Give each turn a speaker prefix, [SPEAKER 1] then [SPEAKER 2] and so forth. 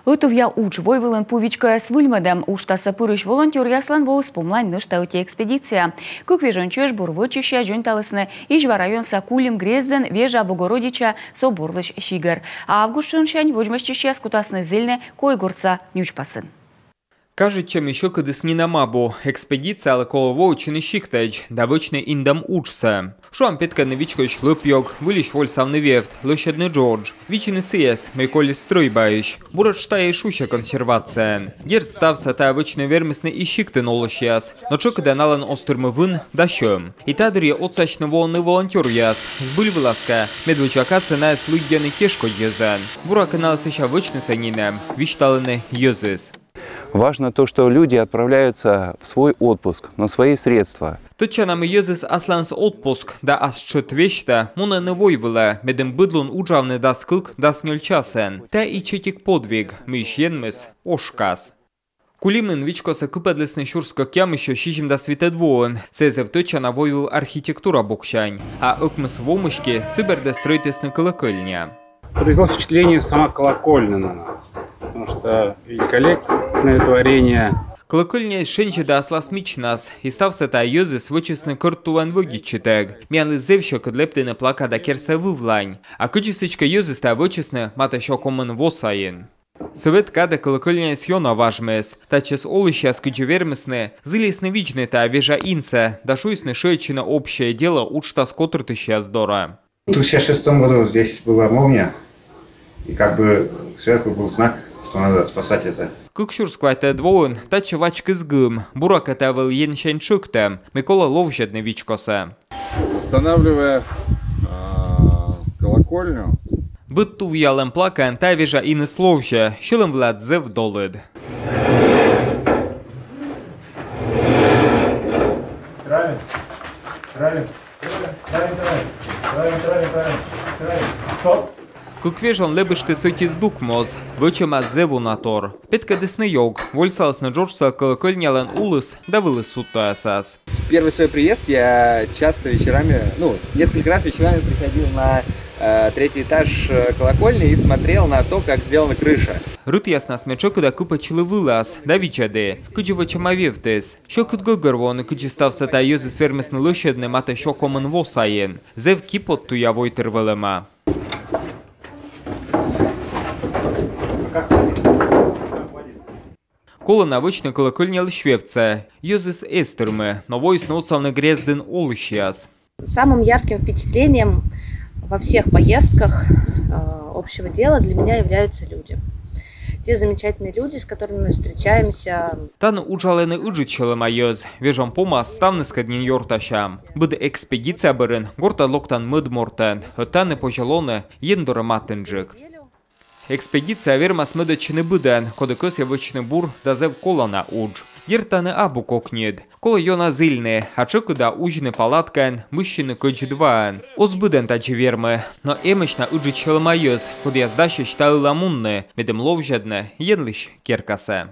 [SPEAKER 1] Ötövja uç voyvılın puvичка с выльмедем, уштаса пырыш волонтер яслан волос помлань нышта өте экспедиция. Кук вежончеш бурвычища жөнталысны ижва район Сакулим Грезден вежа Богородича соборлыш щигер. А августшын шань вожмащища скутасны зельне койгорца нючпасын.
[SPEAKER 2] Кажуть, чем еще кадыс не намабу. Экспедиция алколово ученый щиктач, да вычный индам учся. Шуам петка новичкоч лыпьёк, вылищ вольсавный вефт, лощадный Джордж, вичины сыес, мейколи стройбающ. Бурат штая шуща консервация. Герд стався та вычный вермисный и щикты нолощас, но чо когда налан остурмы вын, да щем. И тадырье отсачный волны волонтер яс, сбыль выласка, медвычака цена с лыгьяны кешко езен. Бура канал сыща вычный санине, вишталыны езыс.
[SPEAKER 3] Важно то, что люди отправляются в свой отпуск на свои средства.
[SPEAKER 2] Тотча нам езис асланс отпуск, да ас чет вещта, муна не войвила, медем быдлун уджавны да скылк да смельчасен. Та и четик подвиг, мы ищенмыс, ошкас. Кулимын вичкоса купедлесный шурско кям еще щижим да светедвоен, сезев тотча на войвил архитектура бокшань, а окмыс вомышки сыбер да стройтесны колокольня.
[SPEAKER 4] Произвело впечатление сама колокольня на нас, потому что великолепное творение.
[SPEAKER 2] Колокольня шенче да осласмич нас, и стався та йозис вычесны кортуван вогичитег. Мяны зевщо кодлептыны плака да керса вывлань, а кычесычка йозис та вычесны мата шо комын восаин. Совет када колокольня сьона важмес, та чес олыща скычевермесны, зылесны вичны та вежа инса, да шуйсны шеечина общее дело учта скотртыща здора.
[SPEAKER 5] В 2006 году здесь была молния, и как бы сверху был знак, что надо спасать это.
[SPEAKER 2] Кукшурсквайте двоен, та чевачки з гым, бурак это был еншенчуктем, Микола Ловжедный вичкоса.
[SPEAKER 6] Устанавливая колокольню,
[SPEAKER 2] Бытту вялым плакан та вежа ины словжа, щелым владзе вдолыд. Куквежон лебышты сойти с дукмоз, вычема зеву натор. Петка десны йог, вольсалась на Джорджса колокольнялен улыс, да вылыс сутто асас.
[SPEAKER 7] В первый свой приезд я часто вечерами, несколько раз вечерами приходил на третий этаж колокольни и смотрел на то, как сделана крыша.
[SPEAKER 2] Рут ясна смечок, да купачили вылаз, да вичаде, куджи чамавевтес. Що кудгогорвон, куджи стався та йози свермесны лощадны мата шо комын восаен. Зев кипот туя войтер велема. Кола навычны колокольня лышвевца, йозис эстермы, но войс ноцавны грезден олыщас.
[SPEAKER 8] Самым ярким впечатлением во всех поездках общего дела для меня являются люди. Те замечательные люди, с которыми мы встречаемся.
[SPEAKER 2] Тан уджалены уджичелы майоз, вежом пома ставны скаднин йортащам. Буде экспедиция бырын, горта локтан мыдмортен, таны пожалоны, ендора матенджик. Экспедиция вермас мыдачыны быден, коды көсе вычны бур, да зев колана удж. Ертаны абу кокнед. Кола йона зильны, а чыкуда ужны палаткан, мыщины көчдваан. Озбыден тачы вермы, но эмышна уджичелы майоз, коды яздаща шталы ламунны, медем ловжадны, енлыш керкасы.